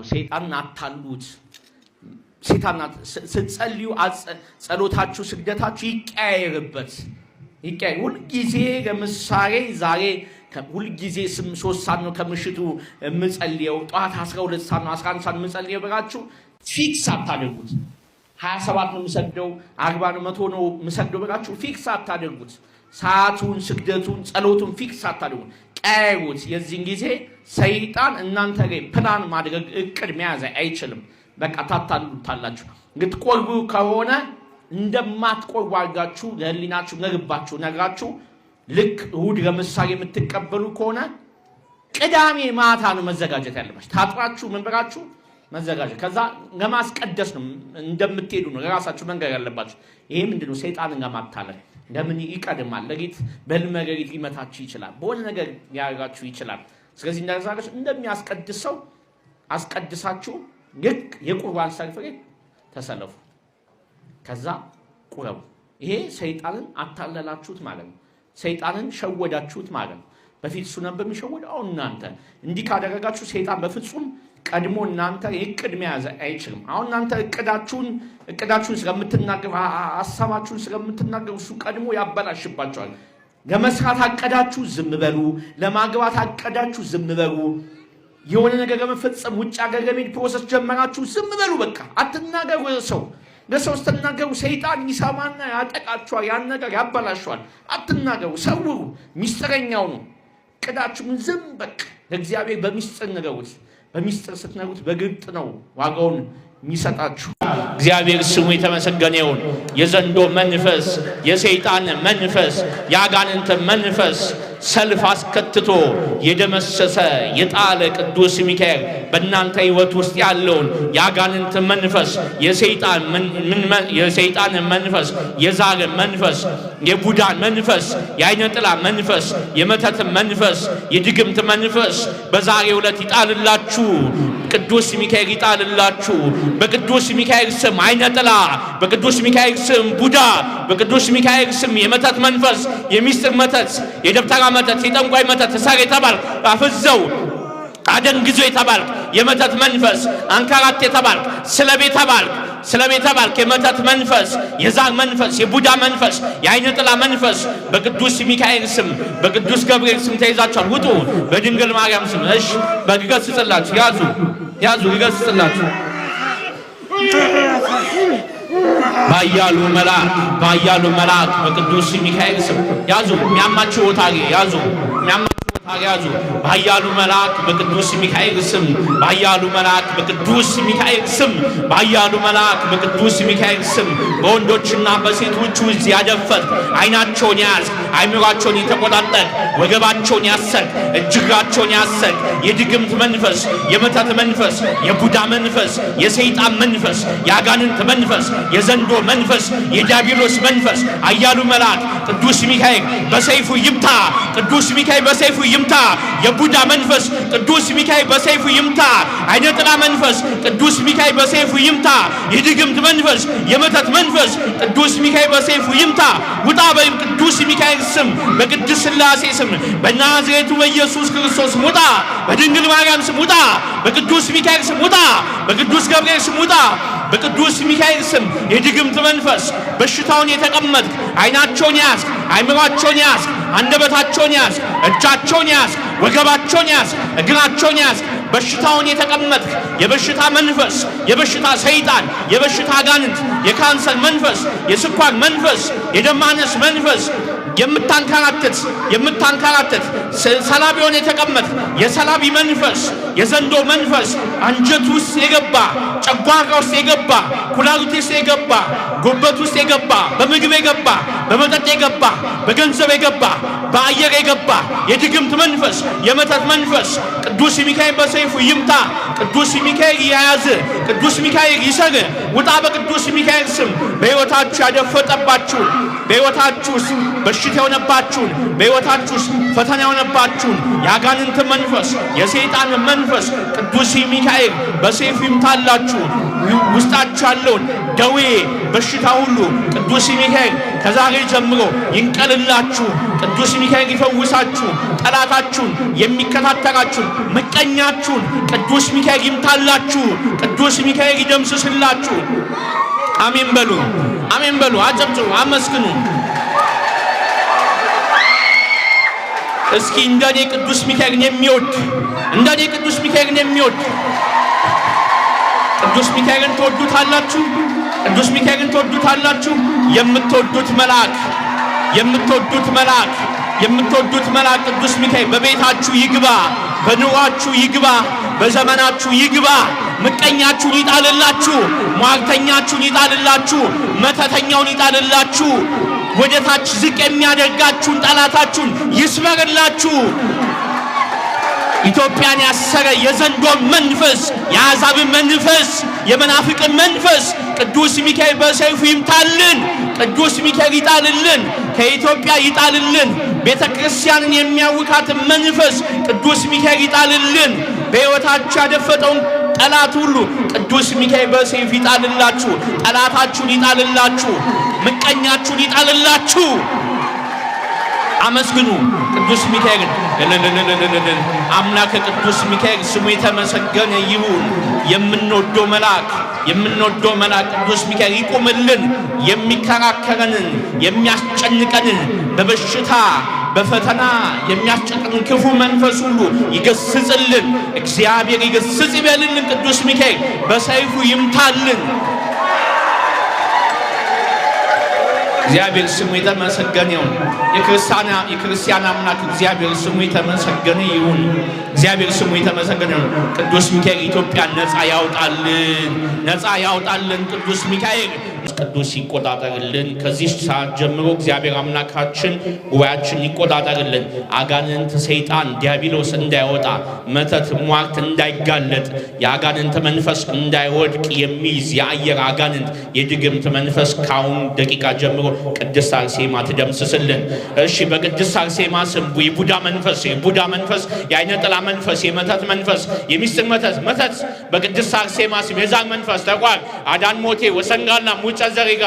ሰይጣንን አታሉት። ሰይጣን ስትጸልዩ ጸሎታችሁ ስግደታችሁ ይቀያየርበት። ሁል ጊዜ ለምሳሌ ዛሬ ሁል ጊዜ 3 ሰዓት ነው ከምሽቱ የምጸልየው፣ ጠዋት 12 ሰዓት ነው 11 ሰዓት የምጸልየው ብላችሁ ፊክስ አታደርጉት። 27 ነው የምሰግደው 40 ነው 100 ነው የምሰግደው ብላችሁ ፊክስ አታደርጉት። ሰዓቱን ስግደቱን ጸሎቱን ፊክስ አታደርጉት፣ ቀያይሩት። የዚህን ጊዜ ሰይጣን እናንተ ላይ ፕላን ማድረግ እቅድ መያዝ አይችልም። በቃ ታታሉታላችሁ። ልትቆርቡ ከሆነ እንደማትቆርቡ አድርጋችሁ ለህሊናችሁ ነግባችሁ ነግራችሁ ልክ እሑድ ለምሳሌ የምትቀበሉ ከሆነ ቅዳሜ ማታ ነው መዘጋጀት ያለባችሁ። ታጥራችሁ መንበራችሁ መዘጋጀት፣ ከዛ ለማስቀደስ ነው እንደምትሄዱ ነው ለራሳችሁ መንገር ያለባችሁ። ይሄ ምንድነው? ሰይጣንን ለማታለል። ለምን ይቀድማል? ለጌት በልመገሪት ሊመታችሁ ይችላል፣ በሆነ ነገር ያደርጋችሁ ይችላል። ስለዚህ እንደዛጋችሁ እንደሚያስቀድስ ሰው አስቀድሳችሁ ልክ የቁርባን ሰልፍ ላይ ተሰለፉ፣ ከዛ ቁረቡ። ይሄ ሰይጣንን አታለላችሁት ማለት ነው። ሰይጣንን ሸወዳችሁት ማለት ነው። በፊት እሱ ነበር የሚሸወደው። አሁን እናንተ እንዲህ ካደረጋችሁ ሰይጣን በፍጹም ቀድሞ እናንተ እቅድ መያዝ አይችልም። አሁን እናንተ እቅዳችሁን ስለምትናገሩ ሐሳባችሁን ስለምትናገሩ እሱ ቀድሞ ያበላሽባችኋል። ለመስራት አቀዳችሁ ዝም በሉ፣ ለማግባት አቀዳችሁ ዝም በሉ፣ የሆነ ነገር ለመፈጸም ውጭ ሀገር ለመሄድ ፕሮሰስ ጀመራችሁ ዝም በሉ። በቃ አትናገሩ። ለሰው ስትናገሩ ሰይጣን ይሰማና ያጠቃችኋል፣ ያን ነገር ያበላሽዋል። አትናገሩ፣ ሰውሩ። ሚስጥረኛው ነው። እቅዳችሁን ዝም በቃ ለእግዚአብሔር በሚስጥር ንገሩት። በሚስጥር ስትነግሩት በግልጥ ነው ዋጋውን የሚሰጣችሁ። እግዚአብሔር ስሙ የተመሰገነ ይሁን። የዘንዶ መንፈስ፣ የሰይጣን መንፈስ፣ የአጋንንት መንፈስ ሰልፍ አስከትቶ የደመሰሰ የጣለ ቅዱስ ሚካኤል በእናንተ ሕይወት ውስጥ ያለውን የአጋንንት መንፈስ፣ የሰይጣን መንፈስ፣ የዛር መንፈስ፣ የቡዳን መንፈስ፣ የአይነ ጥላ መንፈስ፣ የመተት መንፈስ፣ የድግምት መንፈስ በዛሬው ዕለት ይጣልላችሁ። ቅዱስ ሚካኤል ይጣልላችሁ። በቅዱስ ሚካኤል ስም አይነ ጥላ፣ በቅዱስ ሚካኤል ስም ቡዳ፣ በቅዱስ ሚካኤል ስም የመተት መንፈስ፣ የሚስጥር መተት፣ የደብተራ መተት፣ የጠንቋይ መተት፣ እሰር የተባልክ አፍዘው አደንግዞ የተባልክ የመተት መንፈስ፣ አንካራት የተባልክ ስለቤት ተባልክ የመተት መንፈስ፣ የዛር መንፈስ፣ የቡዳ መንፈስ፣ የአይነ ጥላ መንፈስ በቅዱስ ሚካኤል ስም በቅዱስ ገብርኤል ስም ተይዛችኋል። ውጡ በድንግል ማርያም ስም። እሺ በግገስጽላችሁ ያዙ ይገስጽላችሁ። ባያሉ መልአክ በቅዱስ ሚካኤል ስም ያዙ። የሚያማችሁ ቦታ ያዙ። ያዙ። ባያሉ መልአክ በቅዱስ ሚካኤል ስም፣ ባያሉ መልአክ በቅዱስ ሚካኤል ስም፣ ባያሉ መልአክ በቅዱስ ሚካኤል ስም በወንዶችና በሴቶች ውስጥ ያደፈጥ አይናቸውን ያዝ፣ አይምሯቸውን የተቆጣጠር፣ ወገባቸውን ያሰር፣ እጅግራቸውን ያሰር የድግምት መንፈስ፣ የመተት መንፈስ፣ የቡዳ መንፈስ፣ የሰይጣን መንፈስ፣ የአጋንንት መንፈስ፣ የዘንዶ መንፈስ፣ የዲያብሎስ መንፈስ አያሉ መልአክ ቅዱስ ሚካኤል በሰይፉ ይምታ። ቅዱስ ሚካኤል በሰይፉ ይምታ። የቡዳ መንፈስ ቅዱስ ሚካኤል በሰይፉ ይምታ። አይነ ጥላ መንፈስ ቅዱስ ሚካኤል በሰይፉ ይምታ። የድግምት መንፈስ፣ የመተት መንፈስ ቅዱስ ሚካኤል በሰይፉ ይምታ። ውጣ በቅዱስ ሚካኤል ስም፣ በቅዱስ ሥላሴ ስም፣ በናዝሬቱ በኢየሱስ ክርስቶስ ውጣ። በድንግል ማርያም ስም ውጣ። በቅዱስ ሚካኤል ስም ውጣ። በቅዱስ ገብርኤል ስም ውጣ። በቅዱስ ሚካኤል ስም የድግምት መንፈስ በሽታውን የተቀመጥክ አይናቸውን ያዝ፣ አይምሯቸውን ያዝ፣ አንደበታቸውን ያዝ፣ እጃቸውን ያዝ፣ ወገባቸውን ያዝ፣ እግራቸውን ያዝ። በሽታውን የተቀመጥክ የበሽታ መንፈስ፣ የበሽታ ሰይጣን፣ የበሽታ አጋንንት፣ የካንሰር መንፈስ፣ የስኳር መንፈስ፣ የደም ማነስ መንፈስ የምታንከራትት ሰላቢ ሆነ የተቀመጥ የሰላቢ መንፈስ፣ የዘንዶ መንፈስ አንጀት ውስጥ የገባ፣ ጨጓራ ውስጥ የገባ፣ ኩላሊት ውስጥ የገባ፣ ጉበት ውስጥ የገባ፣ በምግብ የገባ፣ በመጠጥ የገባ፣ በገንዘብ የገባ፣ በአየር የገባ የድግምት መንፈስ፣ የመተት መንፈስ ቅዱስ ሚካኤል በሰይፉ ይምታ። ቅዱስ ሚካኤል ያያዝ፣ ቅዱስ ሚካኤል ይሰር። ውጣ በቅዱስ ሚካኤል ስም። በሕይወታችሁ ያደፈጠባችሁን፣ በሕይወታችሁ በሽታ የሆነባችሁን፣ በሕይወታችሁ ፈተና የሆነባችሁን የአጋንንት መንፈስ፣ የሰይጣን መንፈስ ቅዱስ ሚካኤል በሰይፉ ይምታላችሁ። ውስጣችሁ ያለውን ደዌ በሽታ ሁሉ ቅዱስ ሚካኤል ከዛሬ ጀምሮ ይንቀልላችሁ። ቅዱስ ሚካኤል ይፈውሳችሁ። ጠላታችሁን የሚከታተላችሁን ምቀኛችሁን ቅዱስ ሚካኤል ይምታላችሁ። ቅዱስ ሚካኤል ይደምስስላችሁ። አሜን በሉ፣ አሜን በሉ። አጨብጭቡ፣ አመስግኑ። እስኪ እንደኔ ቅዱስ ሚካኤልን የሚወድ እንደኔ ቅዱስ ሚካኤልን የሚወድ ቅዱስ ሚካኤልን ትወዱታላችሁ? ቅዱስ ሚካኤልን ትወዱታላችሁ? የምትወዱት መልአክ የምትወዱት መልአክ ቅዱስ ሚካኤል በቤታችሁ ይግባ፣ በኑሯችሁ ይግባ፣ በዘመናችሁ ይግባ። ምቀኛችሁን ይጣልላችሁ፣ ሟርተኛችሁን ይጣልላችሁ፣ መተተኛውን ይጣልላችሁ። ወደ ታች ዝቅ የሚያደርጋችሁን ጠላታችሁን ይስበርላችሁ። ኢትዮጵያን ያሰረ የዘንዶ መንፈስ፣ የአሕዛብን መንፈስ፣ የመናፍቅን መንፈስ ቅዱስ ሚካኤል በሰይፉ ይምታልን። ቅዱስ ሚካኤል ይጣልልን፣ ከኢትዮጵያ ይጣልልን። ቤተ ክርስቲያንን የሚያውካትን መንፈስ ቅዱስ ሚካኤል ይጣልልን። በሕይወታችሁ ያደፈጠውን ጠላት ሁሉ ቅዱስ ሚካኤል በሰይፍ ይጣልላችሁ። ጠላታችሁን ይጣልላችሁ፣ ምቀኛችሁን ይጣልላችሁ። አመስግኑ ቅዱስ ሚካኤልን። አምላከ ቅዱስ ሚካኤል ስሙ የተመሰገነ ይሁን። የምንወደው መልአክ ቅዱስ ሚካኤል ይቁምልን። የሚከራከረንን የሚያስጨንቀንን በበሽታ በፈተና የሚያስጨንቀንን ክፉ መንፈስ ሁሉ ይገስጽልን። እግዚአብሔር ይገስጽ ይበልልን። ቅዱስ ሚካኤል በሰይፉ ይምታልን። እግዚአብሔር ስሙ የተመሰገነ ይሁን። የክርስቲያን አምላክ እግዚአብሔር ስሙ የተመሰገነ ይሁን። እግዚአብሔር ስሙ የተመሰገነ ይሁን። ቅዱስ ሚካኤል ኢትዮጵያን ነፃ ያውጣልን። ቅዱስ ሚካኤል ቅዱስ ይቆጣጠርልን። ከዚህ ሰዓት ጀምሮ እግዚአብሔር አምላካችን ጉባኤያችን ይቆጣጠርልን። አጋንንት፣ ሰይጣን፣ ዲያብሎስ እንዳይወጣ፣ መተት፣ ሟርት እንዳይጋለጥ፣ የአጋንንት መንፈስ እንዳይወድቅ የሚይዝ የአየር አጋንንት፣ የድግምት መንፈስ ካሁን ደቂቃ ጀምሮ ቅድስት አርሴማ ትደምስስልን። እሺ፣ በቅድስት አርሴማ ስም የቡዳ መንፈስ፣ የአይነ ጥላ መንፈስ፣ የመተት መንፈስ፣ የሚስጥር መተት በቅድስት አርሴማ ስም፣ የዛር መንፈስ ተቋር አዳን ሞቴ ወሰንጋላ ሙጫ ዘሪጋ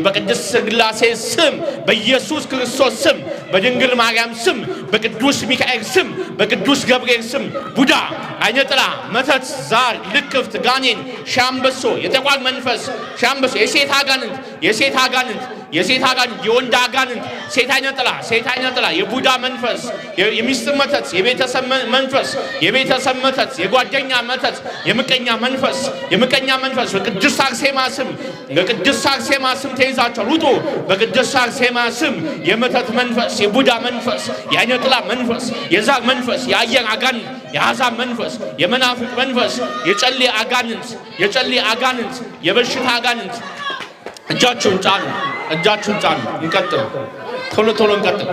በቅድስት ሥላሴ ስም፣ በኢየሱስ ክርስቶስ ስም፣ በድንግል ማርያም ስም፣ በቅዱስ ሚካኤል ስም፣ በቅዱስ ገብርኤል ስም ቡዳ፣ አይነ ጥላ፣ መተት፣ ዛር፣ ልክፍት፣ ጋኔን፣ ሻምበሶ፣ የጠቋር መንፈስ፣ ሻምበሶ፣ የሴት አጋንንት፣ የወንድ አጋንንት፣ ሴት አይነ ጥላ፣ የቡዳ መንፈስ፣ የሚስጥር መተት፣ የቤተሰብ መተት፣ የጓደኛ መተት፣ የምቀኛ መንፈስ በቅድስት አርሴማ ስም ተይዛችኋል። ውጡ። በቅድስት አርሴማ ስም የመተት መንፈስ፣ የቡዳ መንፈስ፣ የአይነ ጥላ መንፈስ፣ የዛር መንፈስ፣ የአየር አጋንንት፣ የአሕዛብ መንፈስ፣ የመናፍቅ መንፈስ፣ የጨሌ አጋንንት፣ የበሽታ አጋንንት እጃችሁን ጫኑ። እንቀጥል። ቶሎ እንቀጥል።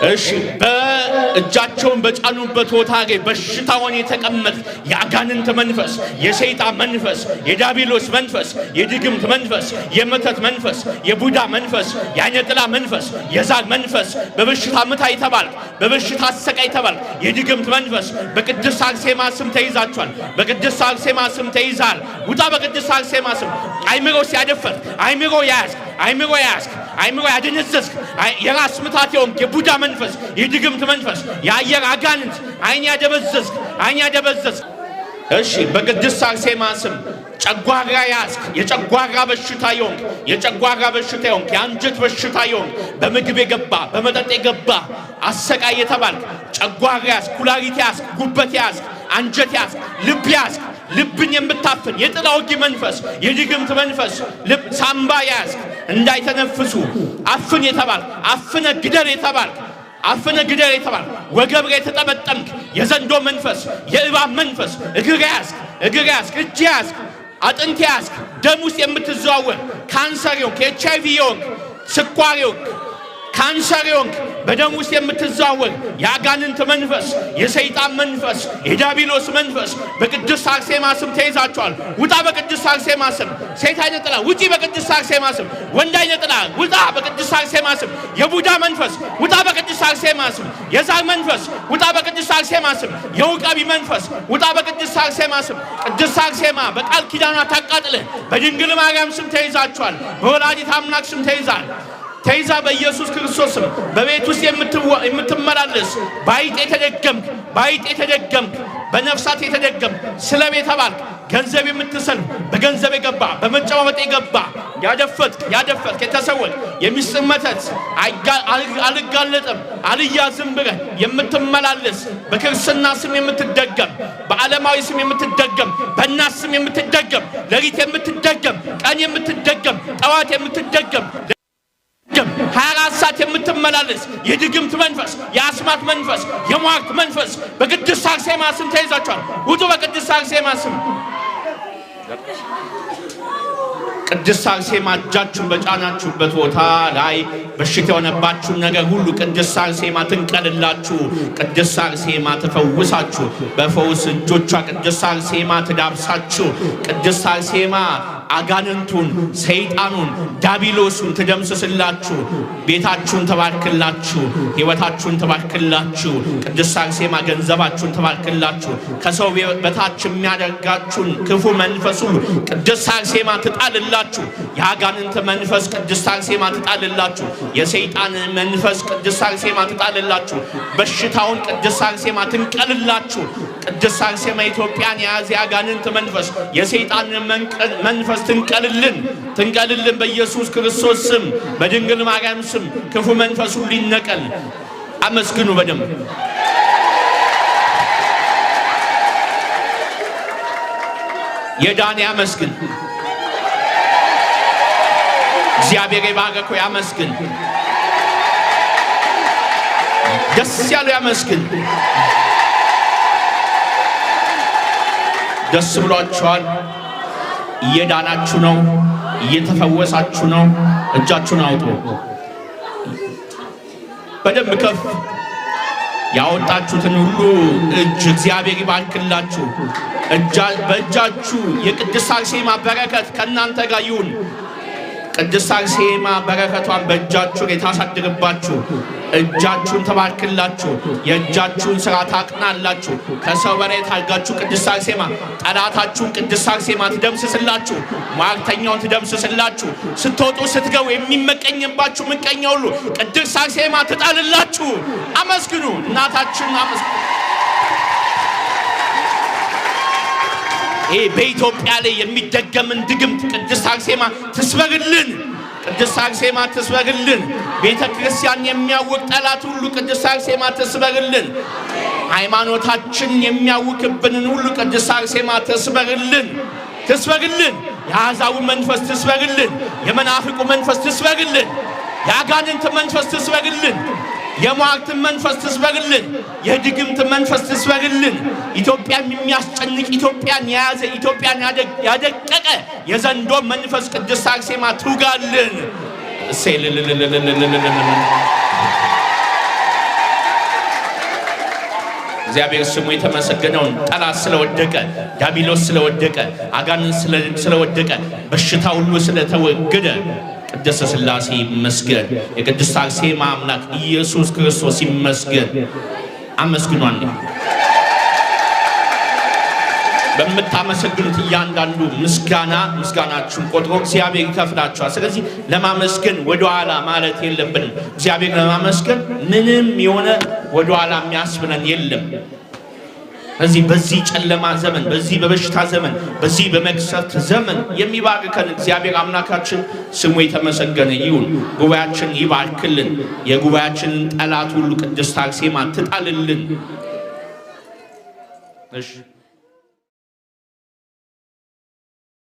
እሺ፣ በእጃቸውን በጫኑበት ቦታ ላይ በሽታውን የተቀመጠ የአጋንንት መንፈስ፣ የሰይጣን መንፈስ፣ የዲያብሎስ መንፈስ፣ የድግምት መንፈስ፣ የመተት መንፈስ፣ የቡዳ መንፈስ፣ የአይነ ጥላ መንፈስ፣ የዛር መንፈስ በበሽታ ምታ የተባልክ፣ በበሽታ አሰቃይ የተባልክ የድግምት መንፈስ በቅድስት አርሴማ ስም ተይዛችኋል። በቅድስት አርሴማ ስም ተይዛል። ውጣ። በቅድስት አርሴማ ስም አይምሮ ሲያደፈር፣ አይምሮ ያዝክ፣ አይምሮ ያደነዘዝክ፣ የራስ ምታት የሆንክ የቡዳ መንፈስ፣ የድግምት መንፈስ፣ የአየር አጋንንት አይን ያደበዘዝክ። እሺ፣ በቅድስት አርሴማ ስም ጨጓራ ያዝክ፣ የጨጓራ በሽታ የሆንክ፣ የአንጀት በሽታ የሆንክ፣ በምግብ የገባ በመጠጥ የገባ አሰቃይ የተባልክ ጨጓራ ያዝክ፣ ኩላሊት ያዝክ፣ ጉበት ያዝክ፣ አንጀት ያዝክ፣ ልብ ያዝክ፣ ልብን የምታፍን የጥላ ወጊ መንፈስ፣ የድግምት መንፈስ፣ ሳምባ ያዝክ፣ እንዳይተነፍሱ አፍን የተባልክ፣ አፍነ ግደል የተባልክ፣ ወገብ ላይ የተጠመጠምክ የዘንዶ መንፈስ፣ የእባብ መንፈስ፣ እግር ያዝክ፣ እጅ ያዝክ፣ አጥንት ያዝክ፣ ደም ውስጥ የምትዘዋወር ካንሰር የሆንክ፣ ኤችአይቪ የሆንክ፣ ስኳር የሆንክ፣ ካንሰር የሆንክ፣ በደም ውስጥ የምትዘዋወር የአጋንንት መንፈስ፣ የሰይጣን መንፈስ፣ የዲያብሎስ መንፈስ በቅድስት አርሴማ ስም ተይዛችኋል። ውጣ። በቅድስት አርሴማ ስም ሴት አይነ ጥላ ውጪ። በቅድስት አርሴማ ስም ወንድ አይነ ጥላ ውጣ። በቅድስት አርሴማ ስም የቡዳ መንፈስ ውጣ። በቅድስት በቅድስት አርሴማ ስም የዛር መንፈስ ውጣ በቅድስት አርሴማ ስም የውቃቢ መንፈስ ውጣ በቅድስት አርሴማ ስም ቅድስት አርሴማ በቃል ኪዳኗ ታቃጥልህ በድንግል ማርያም ስም ተይዛችኋል በወላዲተ አምላክ ስም ተይዛ በኢየሱስ ክርስቶስ ስም በቤት ውስጥ የምትመላለስ ባይጤ ተደገምክ በነፍሳት የተደገምክ ስለቤት አባልክ ገንዘብ የምትሰልፍ በገንዘብ የገባ በመጨባበጥ የገባ ያደፈት የተሰወቅ የሚስጥር መተት አልጋለጥም አልያዝም ብለህ የምትመላለስ በክርስትና ስም የምትደገም በዓለማዊ ስም የምትደገም በእናት ስም የምትደገም ሌሊት የምትደገም ቀን የምትደገም ጠዋት የምትደገም 24 ሰዓት የምትመላለስ የድግምት መንፈስ የአስማት መንፈስ የሟርት መንፈስ በቅድስት አርሴማ ስም ተይዛችኋል ውጡ በቅድስት አርሴማ ስም ቅድስት አርሴማ እጃችሁን በጫናችሁበት ቦታ ላይ በሽታ የሆነባችሁ ነገር ሁሉ ቅድስት አርሴማ ትንቀልላችሁ ቅድስት አርሴማ ትፈውሳችሁ በፈውስ እጆቿ ቅድስት አርሴማ ትዳብሳችሁ ቅድስት አርሴማ አጋንንቱን ሰይጣኑን ዳቢሎሱን ትደምስስላችሁ ቤታችሁን ተባርክላችሁ ሕይወታችሁን ተባርክላችሁ ቅድስት አርሴማ ገንዘባችሁን ተባርክላችሁ ከሰው በታች የሚያደርጋችሁን ክፉ መንፈስ ሁሉ ቅድስት አርሴማ ትጣልላችሁ የአጋንንት መንፈስ ቅድስት አርሴማ ትጣልላችሁ የሰይጣን መንፈስ ቅድስት አርሴማ ትጣልላችሁ በሽታውን ቅድስት አርሴማ ትንቀልላችሁ ቅድስት አርሴማ ኢትዮጵያን የያዘ የአጋንንት መንፈስ የሰይጣን መንፈስ ትንቀልልን በኢየሱስ ክርስቶስ ስም በድንግል ማርያም ስም ክፉ መንፈስ ሁሉ ይነቀል አመስግኑ በደንብ የዳነ ያመስግን እግዚአብሔር የባረከው ያመስግን ደስ ያለው ያመስግን ደስ ብሏችኋል እየዳናችሁ ነው እየተፈወሳችሁ ነው እጃችሁን አውጡ በደንብ ከፍ ያወጣችሁትን ሁሉ እጅ እግዚአብሔር ይባርክላችሁ በእጃችሁ የቅድስት አርሴማ በረከት ከእናንተ ጋር ይሁን ቅድስት አርሴማ በረከቷን በእጃችሁ ታሳድርባችሁ እጃችሁን ተባርክላችሁ የእጃችሁን ሥራ ታቅናላችሁ ከሰው በላይ ታርጋችሁ ቅድስት አርሴማ ጠላታችሁን ቅድስት አርሴማ ትደምስስላችሁ ሟርተኛውን ትደምስስላችሁ ስትወጡ ስትገቡ የሚመቀኝባችሁ ምቀኛ ሁሉ ቅድስት አርሴማ ትጣልላችሁ አመስግኑ እናታችሁን አመስግኑ በኢትዮጵያ ላይ የሚደገምን ድግምት ቅድስት አርሴማ ትስበርልን ቅድስት አርሴማ ትስበርልን ቤተ ክርስቲያን የሚያውቅ ጠላት ሁሉ ቅድስት አርሴማ ትስበርልን ሃይማኖታችን የሚያውክብንን ሁሉ ቅድስት አርሴማ ትስበርልን የአሕዛቡ መንፈስ ትስበርልን የመናፍቁ መንፈስ ትስበርልን የአጋንንት መንፈስ ትስበርልን የሟርት መንፈስ ትስበርልን የድግምት መንፈስ ትስበርልን ኢትዮጵያን የሚያስጨንቅ ኢትዮጵያን የያዘ ኢትዮጵያን ያደቀቀ የዘንዶ መንፈስ ቅድስት አርሴማ ትውጋልን እግዚአብሔር ስሙ የተመሰገነውን ጠላት ስለወደቀ ዳቢሎስ ስለወደቀ አጋንንት ስለወደቀ በሽታ ሁሉ ስለተወገደ ቅድስት ሥላሴ ይመስገን የቅድስት አርሴማ አምላክ ኢየሱስ ክርስቶስ ይመስገን አመስግኗን በምታመሰግኑት እያንዳንዱ ምስጋናችሁን ቆጥሮ እግዚአብሔር ይከፍላችኋል ስለዚህ ለማመስገን ወደ ኋላ ማለት የለብንም እግዚአብሔር ለማመስገን ምንም የሆነ ወደ ኋላ የሚያስብለን የለም በዚህ ጨለማ ዘመን በዚህ በበሽታ ዘመን በዚህ በመቅሰፍት ዘመን የሚባርከን እግዚአብሔር አምላካችን ስሙ የተመሰገነ ይሁን ጉባኤያችን ይባርክልን የጉባኤያችንን ጠላት ሁሉ ቅድስት አርሴማ ትጣልልን እሺ